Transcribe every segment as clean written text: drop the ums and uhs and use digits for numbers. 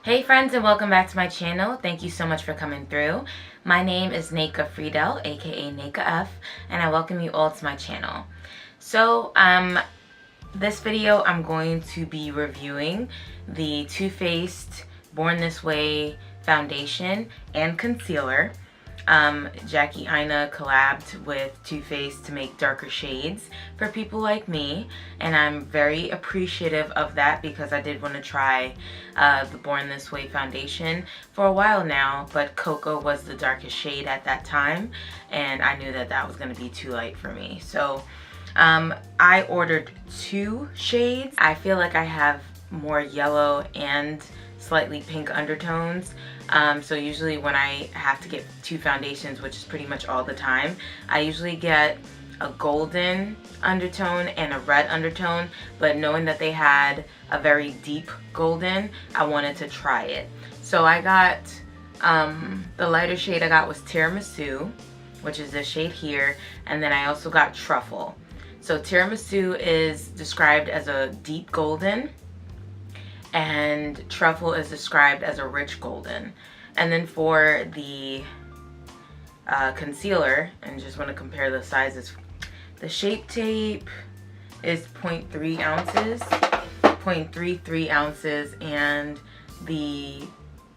Hey friends, and welcome back to my channel. Thank you so much for coming through. My name is Nika Friedel, aka Nika F, and I welcome you all to my channel. So, this video I'm going to be reviewing the Too Faced Born This Way foundation and concealer. Jackie Aina collabed with Too Faced to make darker shades for people like me, and I'm very appreciative of that because I did want to try the Born This Way foundation for a while now, but Cocoa was the darkest shade at that time, and I knew that that was going to be too light for me. So I ordered 2 shades. I feel like I have more yellow and slightly pink undertones. So usually when I have to get 2 foundations, which is pretty much all the time, I usually get a golden undertone and a red undertone, but knowing that they had a very deep golden, I wanted to try it. So I got, the lighter shade I got was Tiramasu, which is this shade here, and then I also got Truffle. So Tiramisu is described as a deep golden, and Truffle is described as a rich golden. And then for the concealer, and just want to compare the sizes, the Shape Tape is 0.3 ounces, 0.33 ounces, and the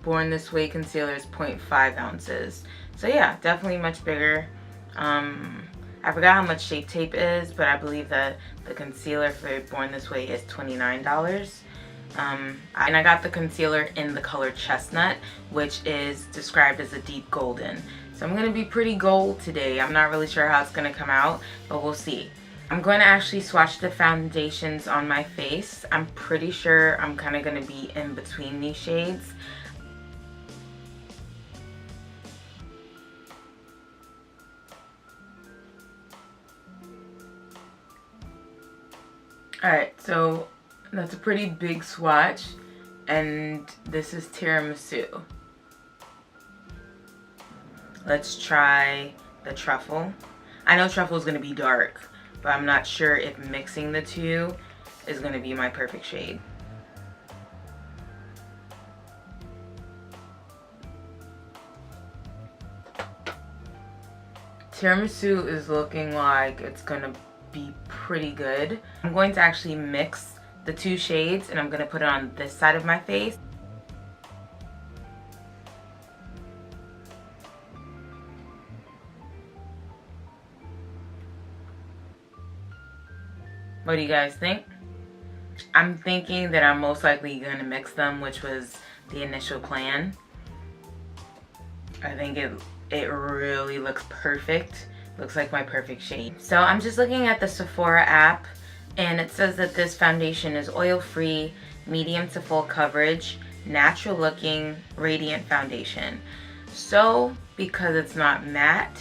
Born This Way concealer is 0.5 ounces. So yeah, definitely much bigger. I forgot how much Shape Tape is, but I believe that the concealer for Born This Way is $29. And I got the concealer in the color Chestnut, which is described as a deep golden. So I'm going to be pretty gold today. I'm not really sure how it's going to come out, but we'll see. I'm going to actually swatch the foundations on my face. I'm pretty sure I'm kind of going to be in between these shades. Alright, so that's a pretty big swatch, and this is Tiramisu. Let's try the Truffle. I know Truffle is going to be dark, but I'm not sure if mixing the two is going to be my perfect shade. Tiramisu is looking like it's going to be pretty good. I'm going to actually mix the 2 shades, and I'm going to put it on this side of my face. What do you guys think? I'm thinking that I'm most likely going to mix them, which was the initial plan. I think it really looks perfect. Looks like my perfect shade. So I'm just looking at the Sephora app, and it says that this foundation is oil-free, medium to full coverage, natural looking, radiant foundation. So because it's not matte,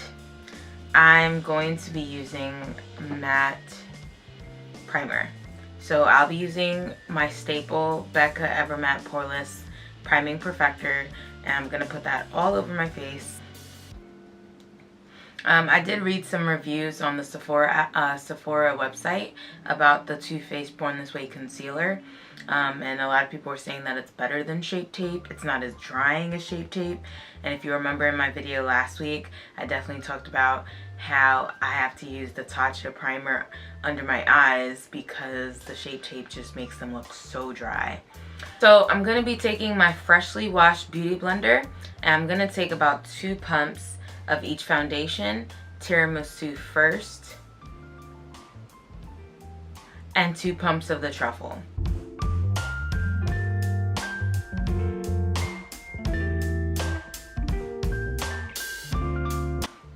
I'm going to be using matte primer. So I'll be using my staple Becca Evermatte Poreless Priming Perfector, and I'm going to put that all over my face. I did read some reviews on the Sephora website about the Too Faced Born This Way concealer, and a lot of people were saying that it's better than Shape Tape. It's not as drying as Shape Tape, and if you remember in my video last week, I definitely talked about how I have to use the Tatcha primer under my eyes because the Shape Tape just makes them look so dry. So I'm going to be taking my freshly washed beauty blender, and I'm going to take about 2 pumps of each foundation, Tiramisu first, and 2 pumps of the Truffle.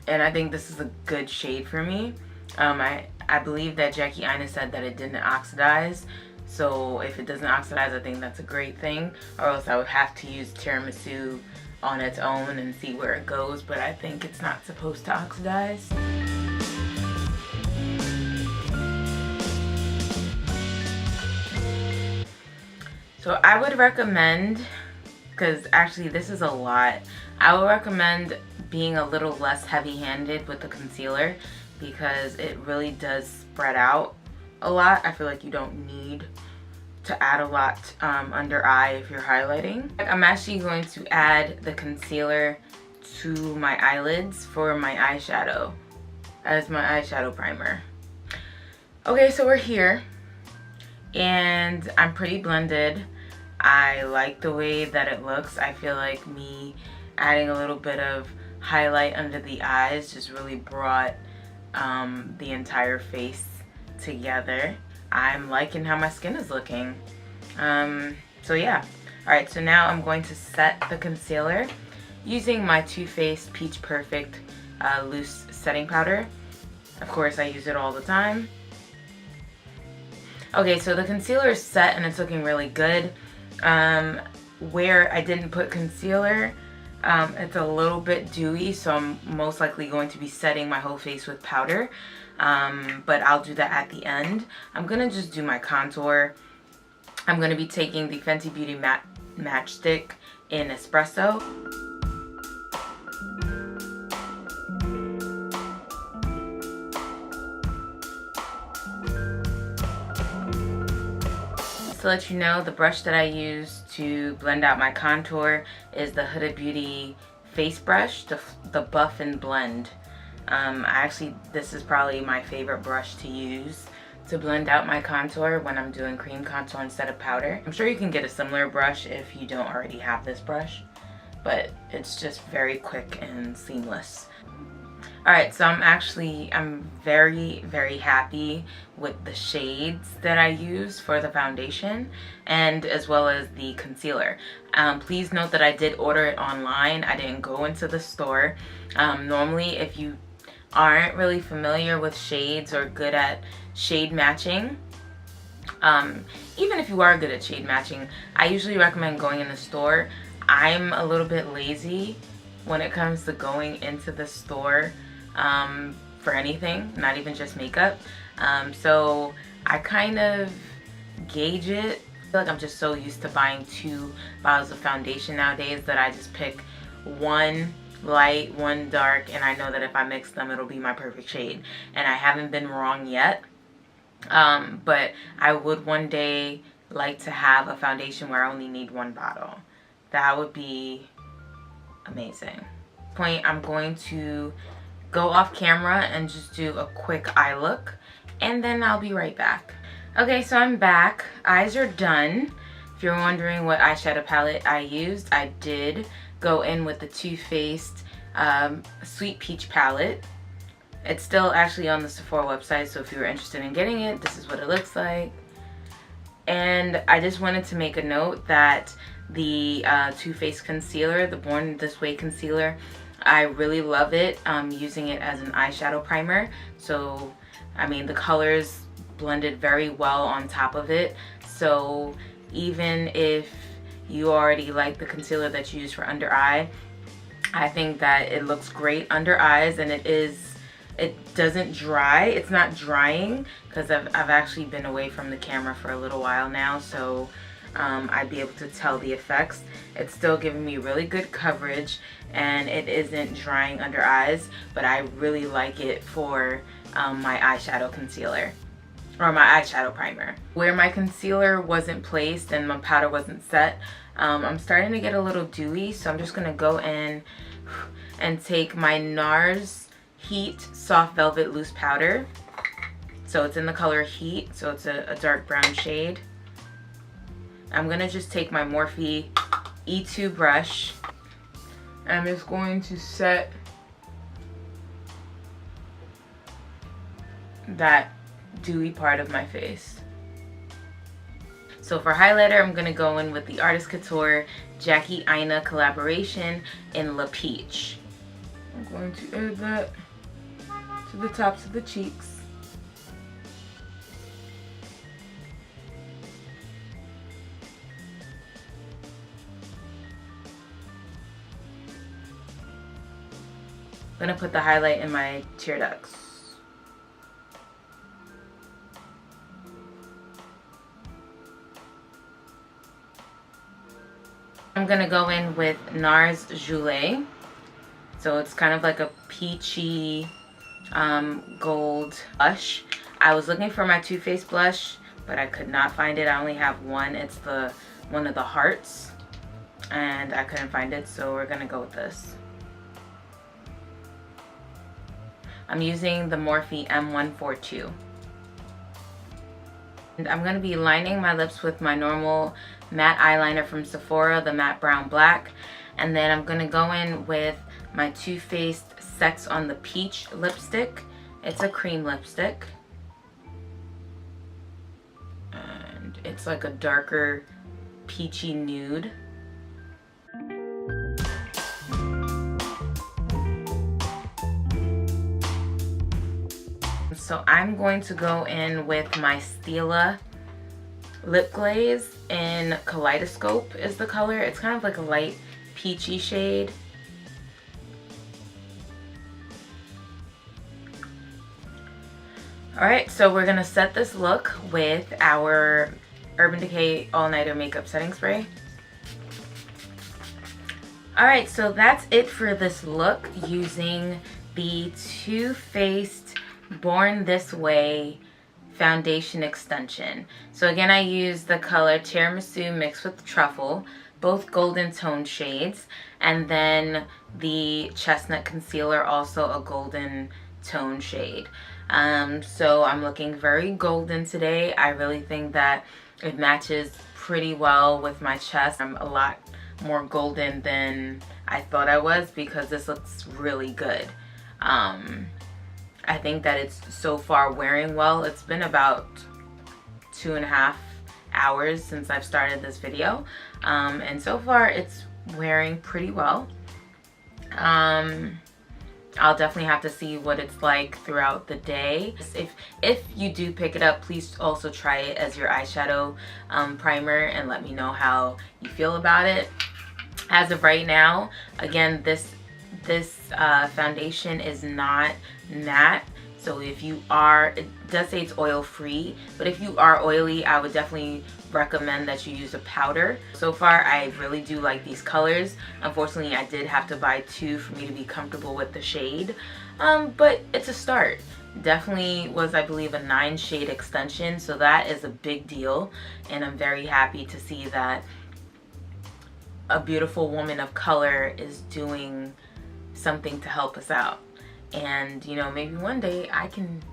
And I think this is a good shade for me. I believe that Jackie Aina said that it didn't oxidize, so if it doesn't oxidize, I think that's a great thing, or else I would have to use Tiramisu on its own and see where it goes, but I think it's not supposed to oxidize. So I would recommend, because actually this is a lot, I would recommend being a little less heavy-handed with the concealer because it really does spread out a lot. I feel like you don't need to add a lot under eye if you're highlighting. I'm actually going to add the concealer to my eyelids for my eyeshadow as my eyeshadow primer. Okay, so we're here and I'm pretty blended. I like the way that it looks. I feel like me adding a little bit of highlight under the eyes just really brought the entire face together. I'm liking how my skin is looking. So yeah. Alright, so now I'm going to set the concealer using my Too Faced Peach Perfect loose setting powder. Of course, I use it all the time. Okay, so the concealer is set and it's looking really good. Where I didn't put concealer, it's a little bit dewy, so I'm most likely going to be setting my whole face with powder. But I'll do that at the end. I'm gonna just do my contour. I'm gonna be taking the Fenty Beauty Matte Matchstick in Espresso. To let you know, the brush that I use to blend out my contour is the Huda Beauty face brush, the Buff and Blend. This is probably my favorite brush to use to blend out my contour when I'm doing cream contour instead of powder. I'm sure you can get a similar brush if you don't already have this brush, but it's just very quick and seamless. Alright, so I'm very, very happy with the shades that I use for the foundation and as well as the concealer. Please note that I did order it online. I didn't go into the store. Normally, if you aren't really familiar with shades or good at shade matching, even if you are good at shade matching, I usually recommend going in the store. I'm a little bit lazy when it comes to going into the store for anything, not even just makeup. So I kind of gauge it. I feel like I'm just so used to buying 2 bottles of foundation nowadays that I just pick one light, one dark, and I know that if I mix them it'll be my perfect shade. And I haven't been wrong yet. But I would one day like to have a foundation where I only need 1 bottle. That would be amazing. I'm going to go off camera and just do a quick eye look, and then I'll be right back. Okay, so I'm back. Eyes are done. If you're wondering what eyeshadow palette I used, I did go in with the Too Faced Sweet Peach palette. It's still actually on the Sephora website, so if you were interested in getting it, this is what it looks like. And I just wanted to make a note that the Too Faced concealer, the Born This Way concealer, I really love it, using it as an eyeshadow primer. So, I mean, the colors blended very well on top of it. So, even if you already like the concealer that you use for under eye, I think that it looks great under eyes, and it doesn't dry. It's not drying because I've actually been away from the camera for a little while now, so I'd be able to tell the effects. It's still giving me really good coverage, and it isn't drying under eyes, but I really like it for my eyeshadow concealer, or my eyeshadow primer. Where my concealer wasn't placed and my powder wasn't set, I'm starting to get a little dewy, so I'm just gonna go in and take my NARS Heat Soft Velvet Loose Powder. So it's in the color Heat, so it's a dark brown shade. I'm gonna just take my Morphe E2 brush. I'm just going to set that dewy part of my face. So for highlighter, I'm gonna go in with the Artist Couture Jackie Aina collaboration in La Peach. I'm going to add that to the tops of the cheeks. I'm gonna put the highlight in my tear ducts. I'm gonna go in with NARS Joulet. So it's kind of like a peachy gold blush. I was looking for my Too Faced blush, but I could not find it. I only have one. It's the one of the hearts, and I couldn't find it, so we're gonna go with this. I'm using the Morphe M142. And I'm gonna be lining my lips with my normal matte eyeliner from Sephora, the matte brown black, and then I'm gonna go in with my Too Faced Sex on the Peach lipstick. It's a cream lipstick, and it's like a darker peachy nude. So I'm going to go in with my Stila lip glaze in Kaleidoscope is the color. It's kind of like a light peachy shade. Alright, so we're going to set this look with our Urban Decay All Nighter Makeup Setting Spray. Alright, so that's it for this look using the Too Faced Born This Way foundation extension. So again, I used the color Tiramisu mixed with Truffle, both golden tone shades, and then the Chestnut Concealer, also a golden tone shade. So I'm looking very golden today. I really think that it matches pretty well with my chest. I'm a lot more golden than I thought I was because this looks really good. I think that it's so far wearing well. It's been about 2.5 hours since I've started this video, and so far it's wearing pretty well. I'll definitely have to see what it's like throughout the day. If you do pick it up, please also try it as your eyeshadow primer and let me know how you feel about it. As of right now, again, this foundation is not matte, so if you are, it does say it's oil free, but if you are oily, I would definitely recommend that you use a powder. So far, I really do like these colors. Unfortunately, I did have to buy 2 for me to be comfortable with the shade, but it's a start. Definitely was, I believe, a 9-shade extension, so that is a big deal, and I'm very happy to see that a beautiful woman of color is doing something to help us out. And you know, maybe one day I can,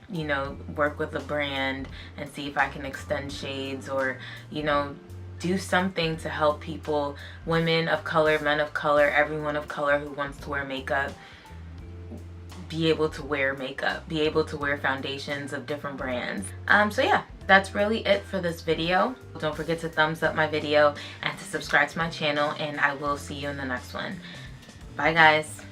you know, work with a brand and see if I can extend shades, or you know, do something to help people, women of color, men of color, everyone of color who wants to wear makeup, be able to wear makeup, be able to wear foundations of different brands. So yeah, that's really it for this video. Don't forget to thumbs up my video and to subscribe to my channel, and I will see you in the next one. Bye guys.